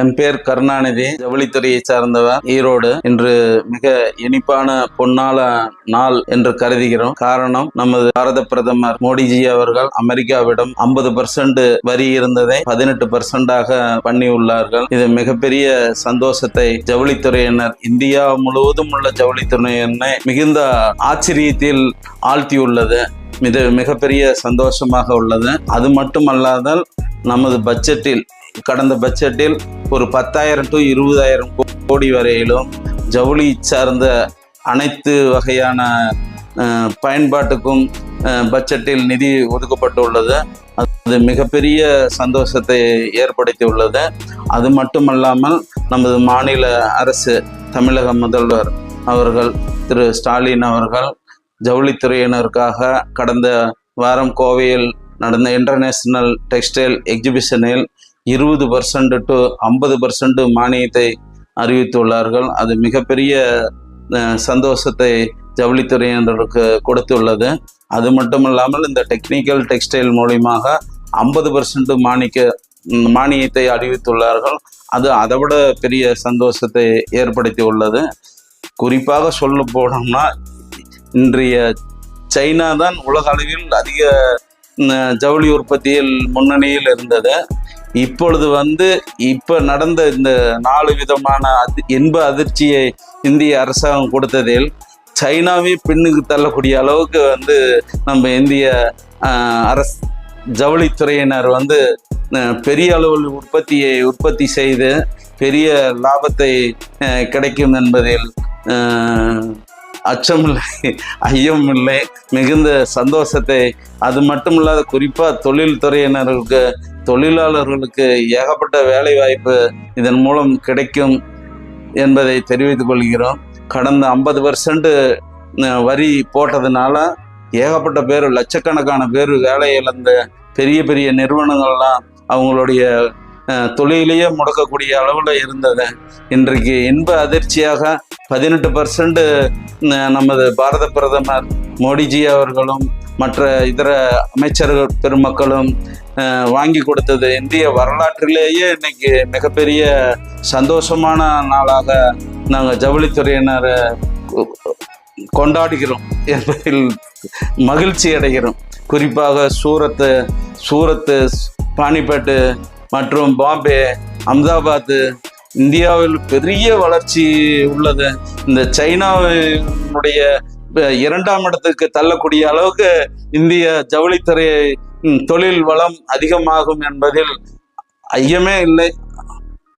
என் பேர் கருணாநிதி, ஜவுளித்துறையை சார்ந்தவர், ஈரோடு. இன்று மிக இனிப்பான பொன்னால நாள் என்று கருதுகிறோம். காரணம், நமது பாரத பிரதமர் மோடிஜி அவர்கள் அமெரிக்காவிடம் 50% வரி இருந்ததை 18% பண்ணி உள்ளார்கள். இது மிகப்பெரிய சந்தோஷத்தை ஜவுளித்துறையினர், இந்தியா முழுவதும் உள்ள ஜவுளித்துறையினரை மிகுந்த ஆச்சரியத்தில் ஆழ்த்தியுள்ளது. இது மிகப்பெரிய சந்தோஷமாக உள்ளது. அது மட்டுமல்லாதல், நமது பட்ஜெட்டில், கடந்த பட்ஜெட்டில் ஒரு 10,000 to 20,000 கோடி வரையிலும் ஜவுளி சார்ந்த அனைத்து வகையான பயன்பாட்டுக்கும் பட்ஜெட்டில் நிதி ஒதுக்கப்பட்டுள்ளது. அது மிகப்பெரிய சந்தோஷத்தை ஏற்படுத்தியுள்ளது. அது மட்டுமல்லாமல், நமது மாநில அரசு, தமிழக முதல்வர் அவர்கள் திரு ஸ்டாலின் அவர்கள் ஜவுளித்துறையினருக்காக கடந்த வாரம் கோவையில் நடந்த இன்டர்நேஷனல் டெக்ஸ்டைல் எக்ஸிபிஷனில் 20% to 50% மானியத்தை அறிவித்துள்ளார்கள். அது மிகப்பெரிய சந்தோஷத்தை ஜவுளித்துறையினருக்கு கொடுத்துள்ளது. அது மட்டுமல்லாமல், இந்த டெக்னிக்கல் டெக்ஸ்டைல் மூலியமாக 50% மானியத்தை அறிவித்துள்ளார்கள். அது அதைவிட பெரிய சந்தோஷத்தை ஏற்படுத்தி உள்ளது. குறிப்பாக சொல்ல போனோம்னா, இன்றைய சைனா தான் உலக அளவில் அதிக ஜவுளி உற்பத்தியில் முன்னணியில் இருந்தது. இப்பொழுது இப்போ நடந்த இந்த 4 விதமான இன்ப அதிர்ச்சியை இந்திய அரசாங்கம் கொடுத்ததில் சைனாவே பின்னுக்கு தள்ளக்கூடிய அளவுக்கு நம்ம இந்திய ஜவுளித்துறையினர் பெரிய அளவில் உற்பத்தி செய்து பெரிய லாபத்தை கிடைக்கும் என்பதில் அச்சமில்லை, ஐயமில்லை, மிகுந்த சந்தோஷத்தை. அது மட்டும் இல்லாத, குறிப்பாக தொழில்துறையினருக்கு, தொழிலாளர்களுக்கு ஏகப்பட்ட வேலை வாய்ப்பு இதன் மூலம் கிடைக்கும் என்பதை தெரிவித்துக் கொள்கிறோம். கடந்த 50% வரி போட்டதுனால ஏகப்பட்ட பேர், லட்சக்கணக்கான பேர் வேலை இழந்த பெரிய பெரிய நிறுவனங்கள்லாம் அவங்களுடைய தொழிலையே முடக்கக்கூடிய அளவில் இருந்தது. இன்றைக்கு இன்ப அதிர்ச்சியாக 18% நமது பாரத பிரதமர் மோடிஜி அவர்களும் மற்ற இதர அமைச்சர்கள் பெருமக்களும் வாங்கி கொடுத்தது இந்திய வரலாற்றிலேயே இன்னைக்கு மிகப்பெரிய சந்தோஷமான நாளாக நாங்கள் ஜவுளித்துறையினர் கொண்டாடுகிறோம் என்பதில் மகிழ்ச்சி அடைகிறோம். குறிப்பாக சூரத்து, பானிபட்டு மற்றும் பாம்பே, அகமதாபாத் இந்தியாவில் பெரிய வளர்ச்சி உள்ளது. இந்த சைனாவினுடைய 2ஆம் இடத்துக்கு தள்ளக்கூடிய அளவுக்கு இந்திய ஜவுளித்துறை தொழில் வளம் அதிகமாகும் என்பதில் ஐயமே இல்லை.